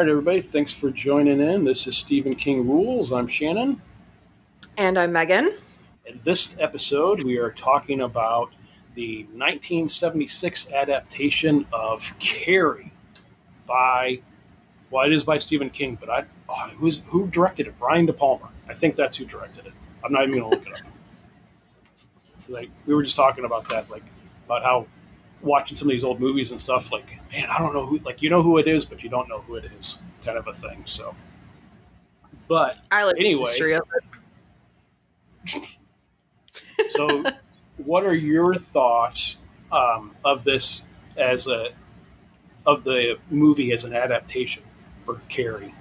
right, everybody. Thanks for joining in. This is Stephen King Rules. I'm Shannon. And I'm Megan. In this episode, we are talking about the 1976 adaptation of Carrie it is by Stephen King, but who directed it? Brian De Palma. I think that's who directed it. I'm not even going to look it up. We were just talking about that, about how watching some of these old movies and stuff, man, I don't know who, you know who it is, but you don't know who it is, kind of a thing. So, but I like anyway, the history of it. So, what are your thoughts of this of the movie as an adaptation for Carrie?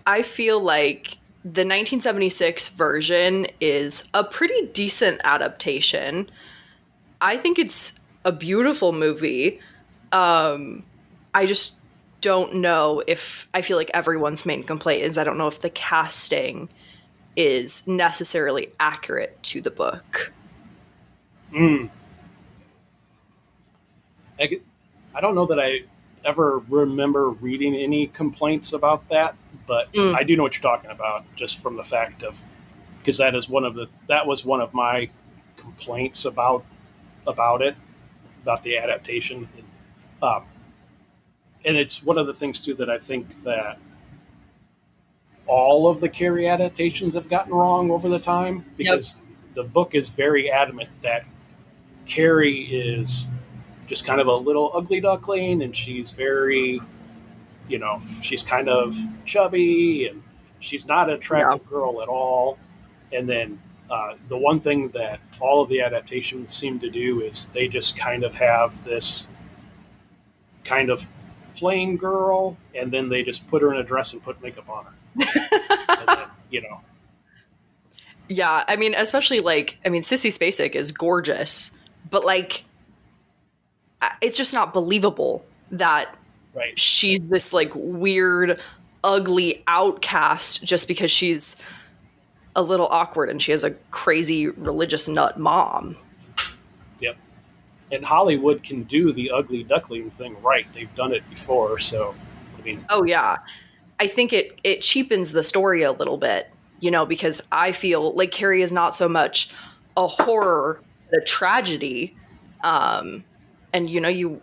I feel like the 1976 version is a pretty decent adaptation. I think it's a beautiful movie. I just don't know if I feel like everyone's main complaint is I don't know if the casting is necessarily accurate to the book. I don't know that I ever remember reading any complaints about that, but I do know what you're talking about, just from the fact of, because that was one of my complaints about the adaptation. And it's one of the things too that I think that all of the Carrie adaptations have gotten wrong over the time, because the book is very adamant that Carrie is just kind of a little ugly duckling, and she's very, she's kind of chubby, and she's not an attractive girl at all. And then the one thing that all of the adaptations seem to do is they just kind of have this kind of plain girl, and then they just put her in a dress and put makeup on her. And then, Yeah, I mean, especially Sissy Spacek is gorgeous, but it's just not believable that she's this weird, ugly outcast just because she's a little awkward and she has a crazy religious nut mom. Yep. And Hollywood can do the ugly duckling thing right. They've done it before, so I mean. Oh yeah, I think it cheapens the story a little bit, because I feel like Carrie is not so much a horror, a tragedy. And you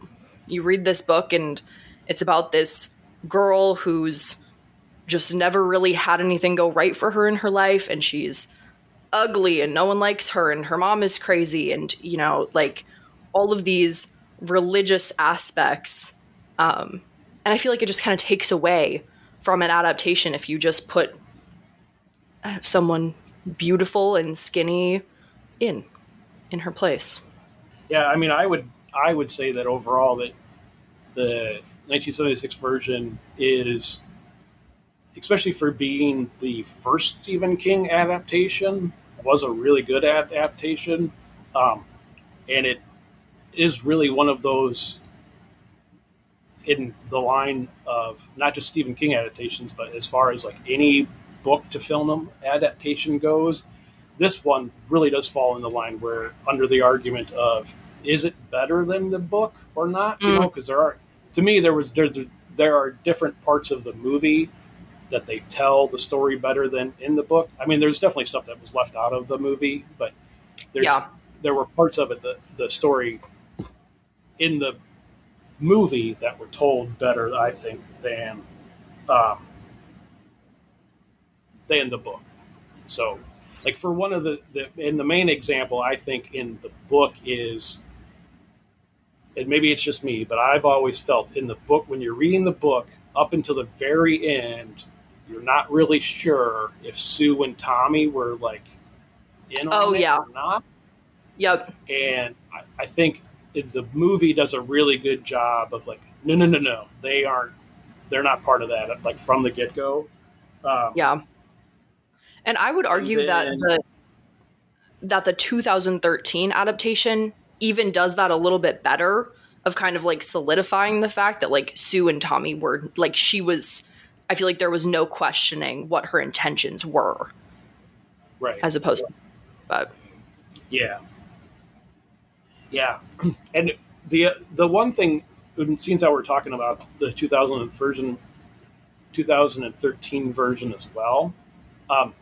read this book and it's about this girl who's just never really had anything go right for her in her life, and she's ugly and no one likes her, and her mom is crazy, and all of these religious aspects. And I feel like it just kind of takes away from an adaptation if you just put someone beautiful and skinny in her place. Yeah, I mean, I would say that overall that the 1976 version is, especially for being the first Stephen King adaptation, was a really good adaptation. And it is really one of those in the line of not just Stephen King adaptations, but as far as any book to film adaptation goes, this one really does fall in the line where, under the argument of, is it better than the book or not? Because there are different parts of the movie that they tell the story better than in the book. I mean, there's definitely stuff that was left out of the movie, but there were parts of it, the story in the movie, that were told better, I think, than the book. So, for one of the main example, I think in the book is, and maybe it's just me, but I've always felt in the book, when you're reading the book up until the very end, you're not really sure if Sue and Tommy were in on it or not. Yep. And I think the movie does a really good job of no, they're not part of that, from the get-go. And I would argue that the 2013 adaptation even does that a little bit better, of kind of solidifying the fact that Sue and Tommy were she was, I feel like there was no questioning what her intentions were. Right. As opposed to, but yeah. And the one thing, since we're talking about the 2000 version, 2013 version as well. Um,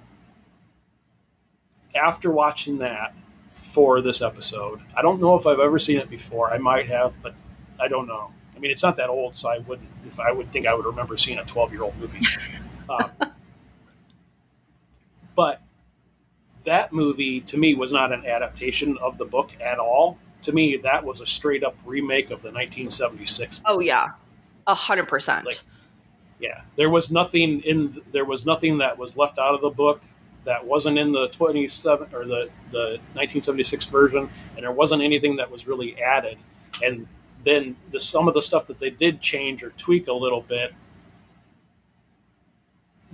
After watching that for this episode, I don't know if I've ever seen it before. I might have, but I don't know. I mean, it's not that old, so I wouldn't. If I would think I would remember seeing a 12-year-old movie. Um, but that movie to me was not an adaptation of the book at all. To me, that was a straight up remake of the 1976 movie. Oh yeah, Like, 100%. yeah, there was nothing that was left out of the book that wasn't in the 27 or the 1976 version, and there wasn't anything that was really added. And then some of the stuff that they did change or tweak a little bit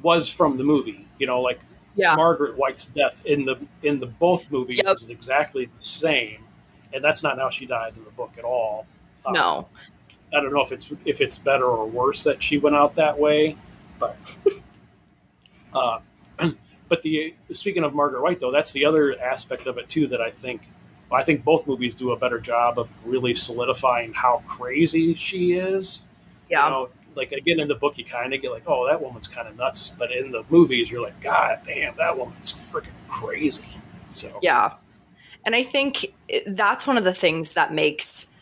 was from the movie. You know, like Yeah. Margaret White's death in the both movies Yep. is exactly the same, and that's not how she died in the book at all. No. I don't know if it's better or worse that she went out that way, but uh, but speaking of Margaret White though, that's the other aspect of it too that I think both movies do a better job of really solidifying how crazy she is. Yeah. You know, like again in the book you kind of get like, oh, that woman's kind of nuts, but in the movies you're like, God damn, that woman's freaking crazy. So Yeah. And I think that's one of the things that makes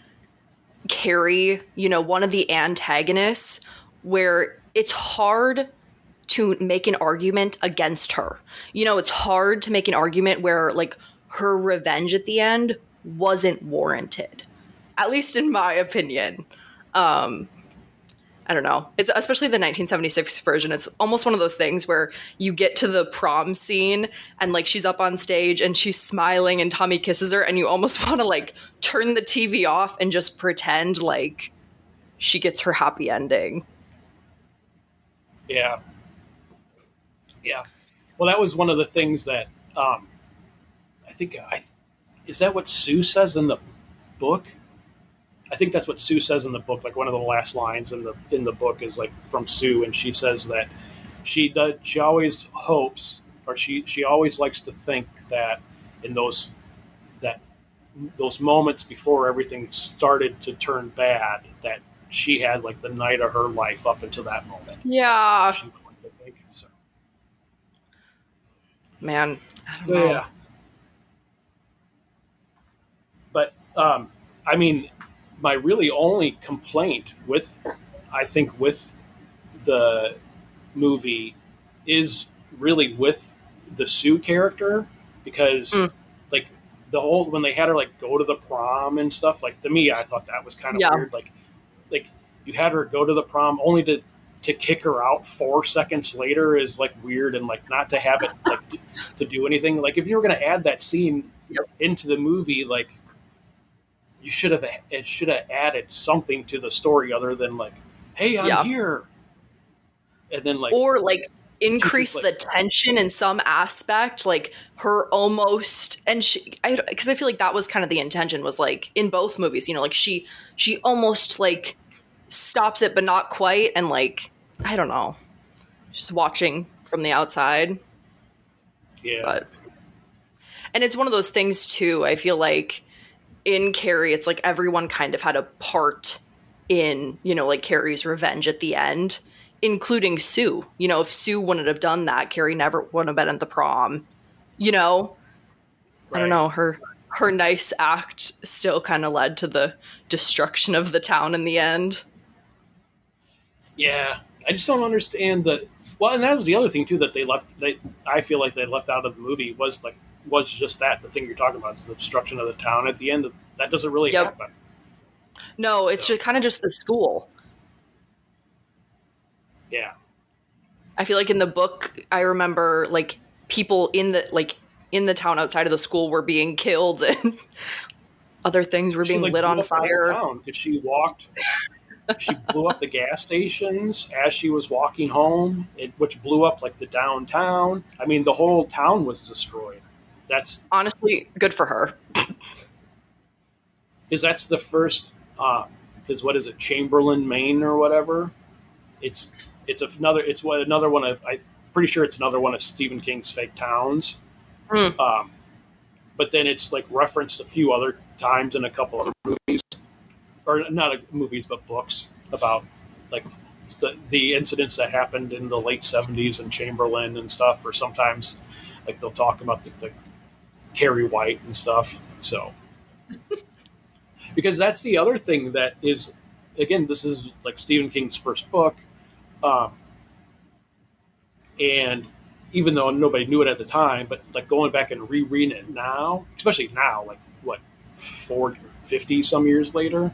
Carrie, one of the antagonists where it's hard to make an argument against her. It's hard to make an argument where like her revenge at the end wasn't warranted. At least in my opinion. I don't know. It's especially the 1976 version. It's almost one of those things where you get to the prom scene and like she's up on stage and she's smiling and Tommy kisses her and you almost want to like turn the TV off and just pretend like she gets her happy ending. yeah. Well, that was one of the things that I think is that what Sue says in the book? I think that's what Sue says in the book. Like one of the last lines in the book is like from Sue, and she says that she always hopes, or she always likes to think that in those moments before everything started to turn bad, that she had like the night of her life up until that moment. Yeah. She would like to think so. Man, I don't know. Yeah. But I mean, my really only complaint with the movie is really with the Sue character, because like the whole when they had her like go to the prom and stuff, like to me I thought that was kind of weird. Like you had her go to the prom only to kick her out 4 seconds later is like weird, and like not to have it like to do anything. Like if you were going to add that scene into the movie, like it should have added something to the story other than like, hey, I'm here. And then like, or like increase the tension in some aspect, like her almost, and because I feel like that was kind of the intention, was like in both movies, like she almost like stops it, but not quite. And like, I don't know, just watching from the outside. Yeah. And it's one of those things too, I feel like in Carrie, it's like everyone kind of had a part in, like Carrie's revenge at the end, including Sue. If Sue wouldn't have done that, Carrie never would have been at the prom. Right. I don't know, her nice act still kind of led to the destruction of the town in the end. Yeah, I just don't understand and that was the other thing too that I feel like they left out of the movie was just that the thing you're talking about is the destruction of the town at the end. That doesn't really happen. No, it's just kind of just the school. Yeah. I feel like in the book, I remember like people in the town outside of the school were being killed and other things were being lit on fire. Because she blew up the gas stations as she was walking home, which blew up like the downtown. I mean, the whole town was destroyed. That's honestly good for her. Because that's the first. Because what is it, Chamberlain, Maine, or whatever? It's another one of. I'm pretty sure it's another one of Stephen King's fake towns. But then it's like referenced a few other times in a couple of movies, or not movies, but books about like the incidents that happened in the late 70s in Chamberlain and stuff, or sometimes like they'll talk about the Carrie White and stuff. So because that's the other thing that is, again, this is like Stephen King's first book, um, and even though nobody knew it at the time, but like going back and rereading it now, especially now, like what 40, 50 some years later,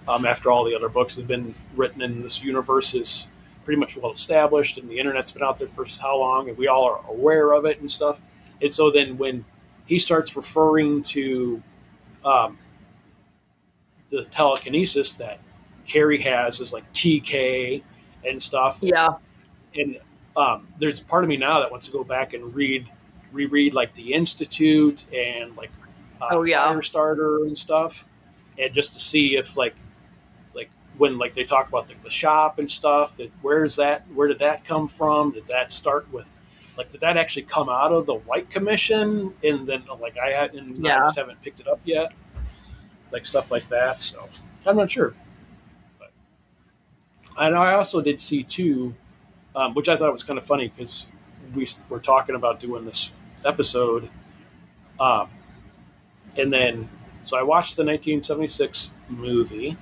after all the other books have been written and this universe is pretty much well established and the internet's been out there for how long and we all are aware of it and stuff. And so then when he starts referring to um, the telekinesis that Carrie has is like TK and stuff. Yeah. And there's part of me now that wants to go back and reread like the Institute and like Firestarter and stuff, and just to see if like when like they talk about the shop and stuff, that where did that come from? Did that start with like did that actually come out of the White Commission? And then like I just haven't picked it up yet, like stuff like that. So I'm not sure. But, and I also did see too, which I thought was kind of funny because we were talking about doing this episode, and then so I watched the 1976 movie.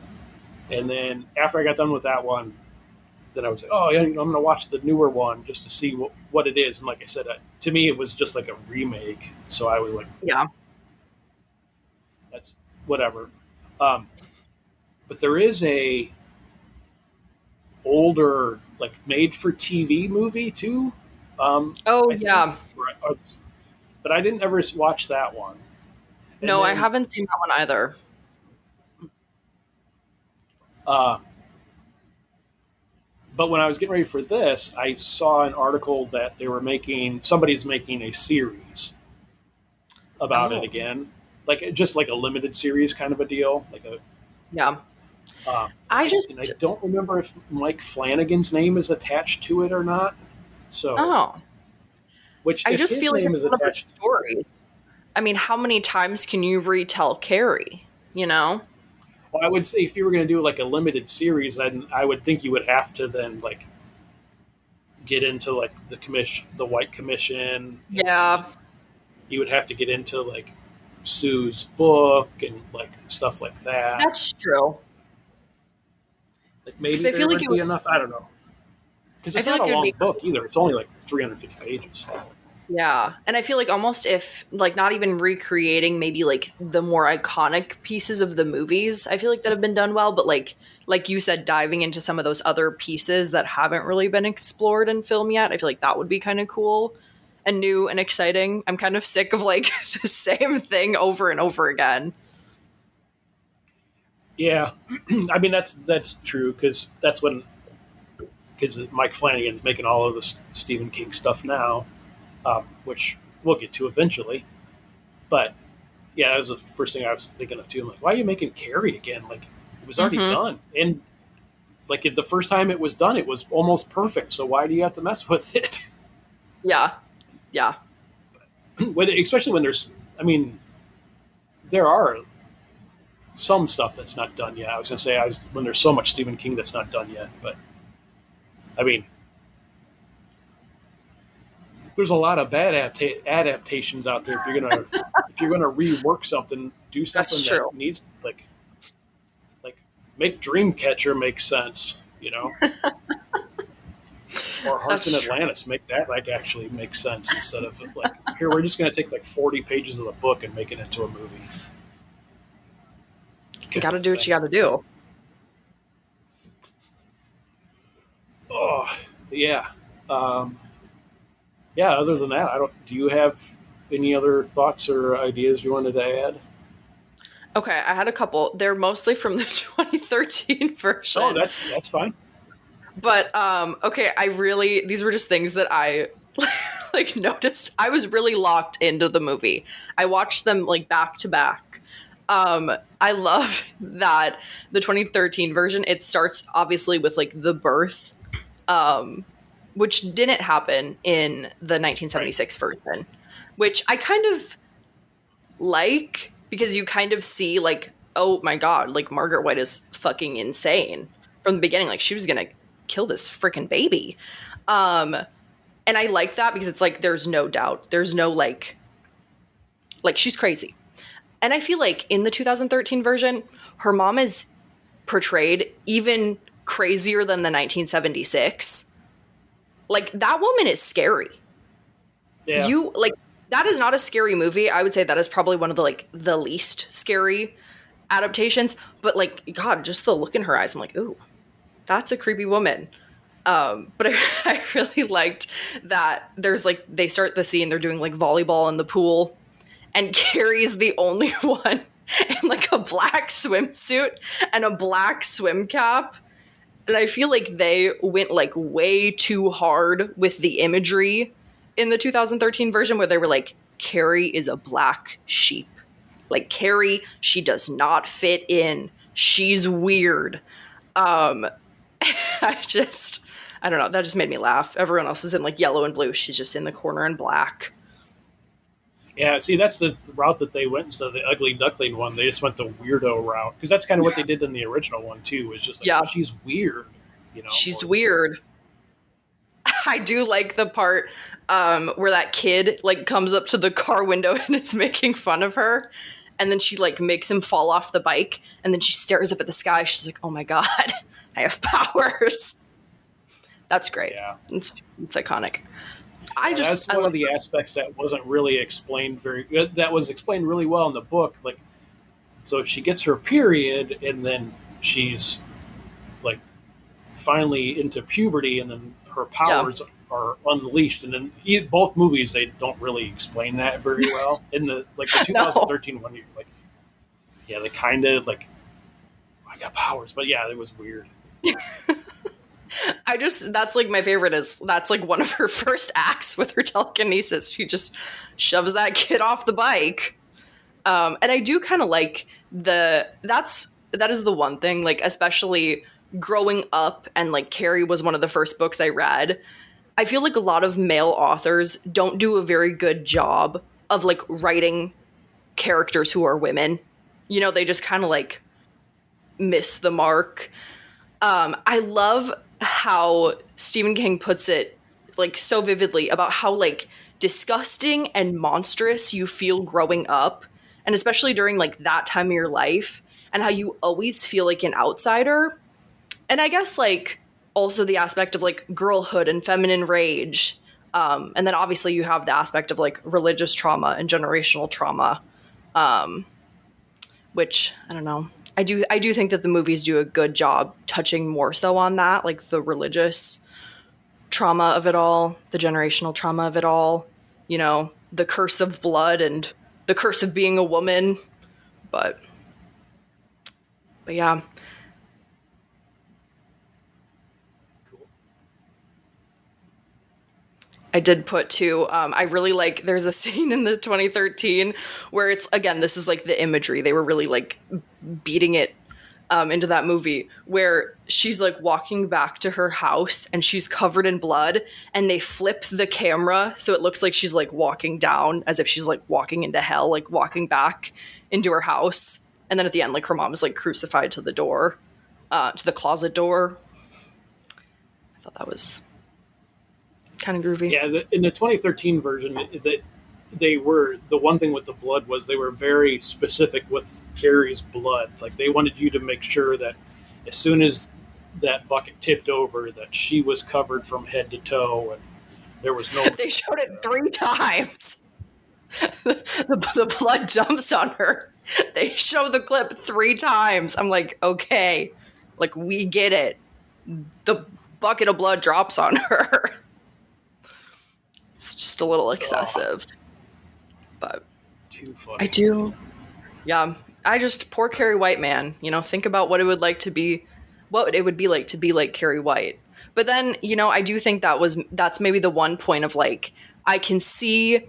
And then after I got done with that one, then I was like, oh, yeah, I'm going to watch the newer one just to see what it is. And like I said, to me, it was just like a remake. So I was like, yeah, that's whatever. But there is a older, like made for TV movie too. Yeah. But I didn't ever watch that one. And no, I haven't seen that one either. But when I was getting ready for this, I saw an article that somebody's making a series about it again, like just like a limited series kind of a deal, like a yeah. I don't remember if Mike Flanagan's name is attached to it or not. So, which I just feel like it's one of the stories. I mean, how many times can you retell Carrie? You know. Well, I would say if you were going to do like a limited series, then I would think you would have to then like get into like the White Commission. Yeah. You would have to get into like Sue's book and like stuff like that. That's true. Like maybe there would be enough. I don't know. Because it's not a long book either. It's only like 350 pages. Yeah. And I feel like almost if, like, not even recreating maybe, like, the more iconic pieces of the movies, I feel like that have been done well. But, like you said, diving into some of those other pieces that haven't really been explored in film yet, I feel like that would be kind of cool and new and exciting. I'm kind of sick of, like, the same thing over and over again. Yeah. I mean, that's true because Mike Flanagan's making all of the Stephen King stuff now. Which we'll get to eventually. But yeah, that was the first thing I was thinking of too. I'm like, why are you making Carrie again? Like, it was already done. And like the first time it was done, it was almost perfect. So why do you have to mess with it? Yeah. Yeah. Especially when there are some stuff that's not done yet. I was going to say when there's so much Stephen King that's not done yet. But I mean, there's a lot of bad adaptations out there. If you're gonna rework something, do something that needs like make Dreamcatcher make sense, you know, or Hearts in Atlantis, make that like actually make sense instead of like here we're just gonna take like 40 pages of the book and make it into a movie. You got to do what you got to do. Oh yeah. Yeah, other than that, do you have any other thoughts or ideas you wanted to add? Okay, I had a couple. They're mostly from the 2013 version. Oh, that's fine. But okay, these were just things that I like noticed. I was really locked into the movie. I watched them like back to back. I love that the 2013 version, it starts obviously with like the birth, which didn't happen in the 1976 version, which I kind of like because you kind of see like, oh my God, like Margaret White is fucking insane from the beginning. Like she was going to kill this freaking baby. And I like that because it's like, there's no doubt. There's no like she's crazy. And I feel like in the 2013 version, her mom is portrayed even crazier than the 1976. Like, that woman is scary. Yeah. That is not a scary movie. I would say that is probably one of the least scary adaptations. But like, God, just the look in her eyes, I'm like, ooh, that's a creepy woman. But I really liked that there's like, they start the scene, they're doing like volleyball in the pool, and Carrie's the only one in like a black swimsuit and a black swim cap. And I feel like they went like way too hard with the imagery in the 2013 version, where they were like, Carrie is a black sheep. Like, Carrie, she does not fit in. She's weird. I don't know. That just made me laugh. Everyone else is in like yellow and blue. She's just in the corner in black. Yeah, see, that's the route that they went instead of the ugly duckling one. They just went the weirdo route, because that's kind of what they did in the original one too. Was just like, Yeah. oh, she's weird, She's weird. I do like the part where that kid like comes up to the car window and is making fun of her, and then she like makes him fall off the bike, and then she stares up at the sky. She's like, "Oh my god, I have powers." That's great. Yeah, it's iconic. That's one of the aspects that wasn't really explained that was explained really well in the book. Like, so she gets her period, and then she's like finally into puberty, and then her powers are unleashed. And in both movies, they don't really explain that very well. In the 2013 one, you're like, yeah, they kind of like, I got powers, but yeah, it was weird. That's like my favorite that's like one of her first acts with her telekinesis. She just shoves that kid off the bike. And I do kind of like that is the one thing, like, especially growing up, and like Carrie was one of the first books I read. I feel like a lot of male authors don't do a very good job of like writing characters who are women. They just kind of like miss the mark. I love how Stephen King puts it like so vividly about how like disgusting and monstrous you feel growing up, and especially during like that time of your life, and how you always feel like an outsider. And I guess like also the aspect of like girlhood and feminine rage. And then obviously you have the aspect of like religious trauma and generational trauma, which I don't know. I do think that the movies do a good job touching more so on that, like the religious trauma of it all, the generational trauma of it all, the curse of blood and the curse of being a woman. But yeah. Cool. I did put too, I really like, there's a scene in the 2013 where it's, again, this is like the imagery. They were really like beating it into that movie, where she's like walking back to her house and she's covered in blood, and they flip the camera so it looks like she's like walking down, as if she's like walking into hell, like walking back into her house. And then at the end, like her mom is like crucified to the door, to the closet door. I thought that was kind of groovy. Yeah, in the 2013 version, they were, the one thing with the blood was they were very specific with Carrie's blood. Like, they wanted you to make sure that as soon as that bucket tipped over, that she was covered from head to toe, and there was no. They showed it 3 times. the blood jumps on her. They show the clip 3 times. I'm like, okay, like, we get it. The bucket of blood drops on her. It's just a little excessive. But too funny. I do. Yeah. Poor Carrie White, man. Think about what it would like to be, what it would be like to be like Carrie White. But then, I do think that's maybe the one point of like, I can see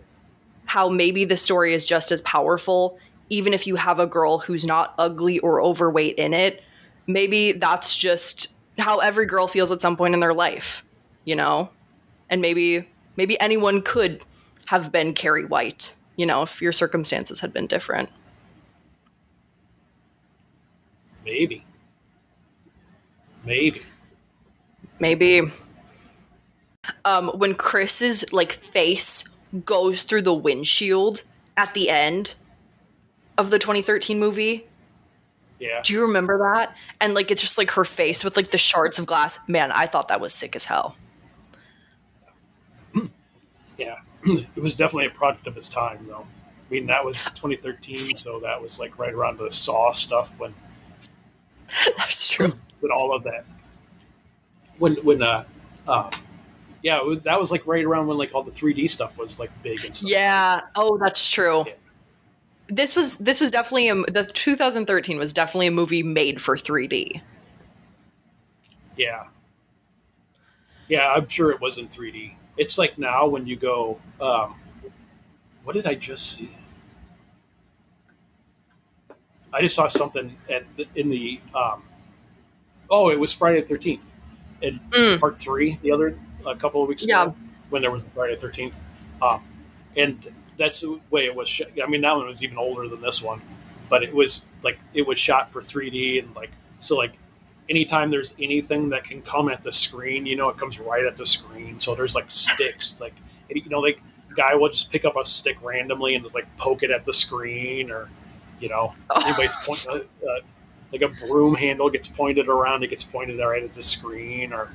how maybe the story is just as powerful, even if you have a girl who's not ugly or overweight in it. Maybe that's just how every girl feels at some point in their life, and maybe anyone could have been Carrie White, if your circumstances had been different. Maybe. Maybe. When Chris's like face goes through the windshield at the end of the 2013 movie. Yeah. Do you remember that? And like it's just like her face with like the shards of glass. Man, I thought that was sick as hell. Yeah. It was definitely a product of its time, though. I mean, that was 2013, so that was like right around the Saw stuff That's true. when all of that when uh yeah, that was like right around when like all the 3D stuff was like big and stuff. Yeah. Oh, that's true. Yeah. This was definitely the 2013 was definitely a movie made for 3D. Yeah. Yeah, I'm sure it was in 3D. It's like now when you go, what did I just see? I just saw something in the, oh, it was Friday the 13th in Mm, part three a couple of weeks yeah. ago when there was Friday the 13th. Um, and that's the way it was. I mean, that one was even older than this one, but it was shot for 3D and like, so like anytime there's anything that can come at the screen, it comes right at the screen. So there's like sticks, like, like the guy will just pick up a stick randomly and just like poke it at the screen, or, anybody's point, like a broom handle gets pointed around, it gets pointed right at the screen, or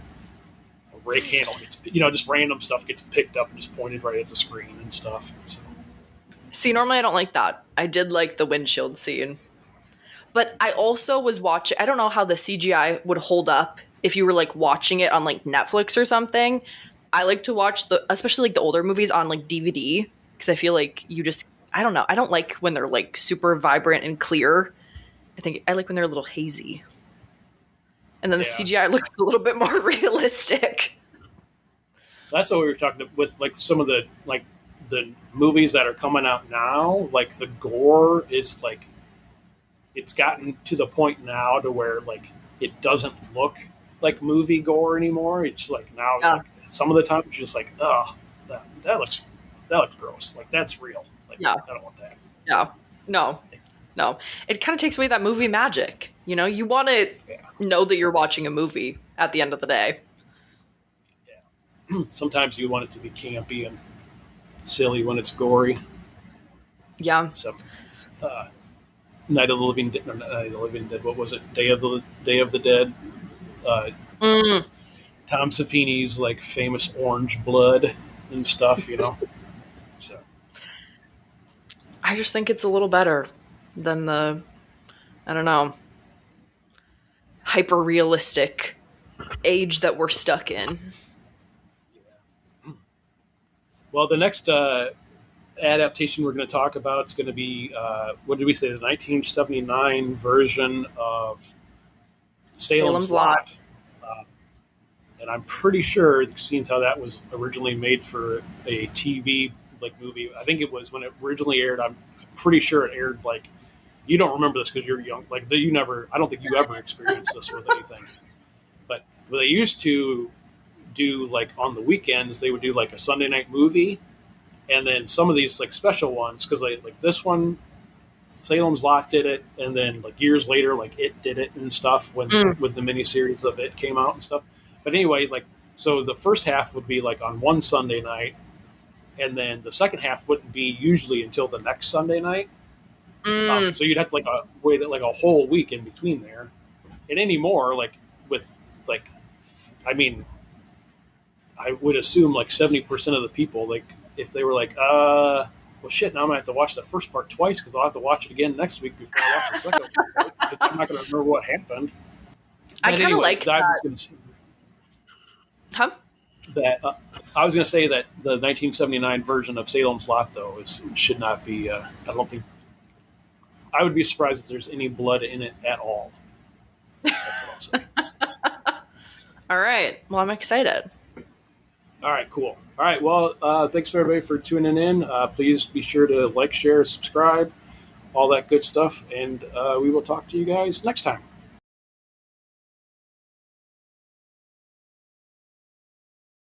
a rake handle gets, just random stuff gets picked up and just pointed right at the screen and stuff. So, See, normally I don't like that. I did like the windshield scene. But I also was watching, I don't know how the CGI would hold up if you were like watching it on like Netflix or something. I like to watch especially like the older movies on like DVD because I feel like I don't know. I don't like when they're like super vibrant and clear. I think I like when they're a little hazy. And then the yeah. CGI looks a little bit more realistic. That's what we were talking about with like some of the movies that are coming out now. Like the gore is like, it's gotten to the point now to where like it doesn't look like movie gore anymore. It's like now Yeah. like, some of the time it's just like, oh, that looks gross. Like that's real. Like Yeah. I don't want that. Yeah. No. No. It kind of takes away that movie magic. You want to Yeah. know that you're watching a movie at the end of the day. Yeah. Sometimes you want it to be campy and silly when it's gory. Yeah. So, uh, Night of the Living Dead, Night of the Living Dead. What was it? Day of the Dead. Uh, Mm. Tom Savini's like famous orange blood and stuff. So I just think it's a little better than I don't know, hyper realistic age that we're stuck in. well, the next adaptation we're going to talk about is going to be what did we say? The 1979 version of Salem's Lot. And I'm pretty sure, seeing how that was originally made for a TV like movie, I think it was when it originally aired. I'm pretty sure it aired like, you don't remember this because you're young. Like I don't think you ever experienced this with anything. But they used to do like on the weekends, they would do like a Sunday night movie, and then some of these like special ones because like this one, Salem's Lot did it, and then like years later, like It did it and stuff when with the miniseries of It came out and stuff. But anyway, like so the first half would be like on one Sunday night, and then the second half wouldn't be usually until the next Sunday night. So you'd have to like wait like a whole week in between there. And anymore, like with like, I mean, I would assume like 70% of the people, like if they were like, well, shit, now I'm gonna have to watch the first part twice because I'll have to watch it again next week before I watch the second one. Because I'm not gonna remember what happened. I kind of like that. Huh? I was going to say that the 1979 version of Salem's Lot, though, should not be. I don't think. I would be surprised if there's any blood in it at all. That's what I'll say. All right. Well, I'm excited. All right, cool. All right, well, thanks for everybody for tuning in. Please be sure to like, share, subscribe, all that good stuff, and we will talk to you guys next time.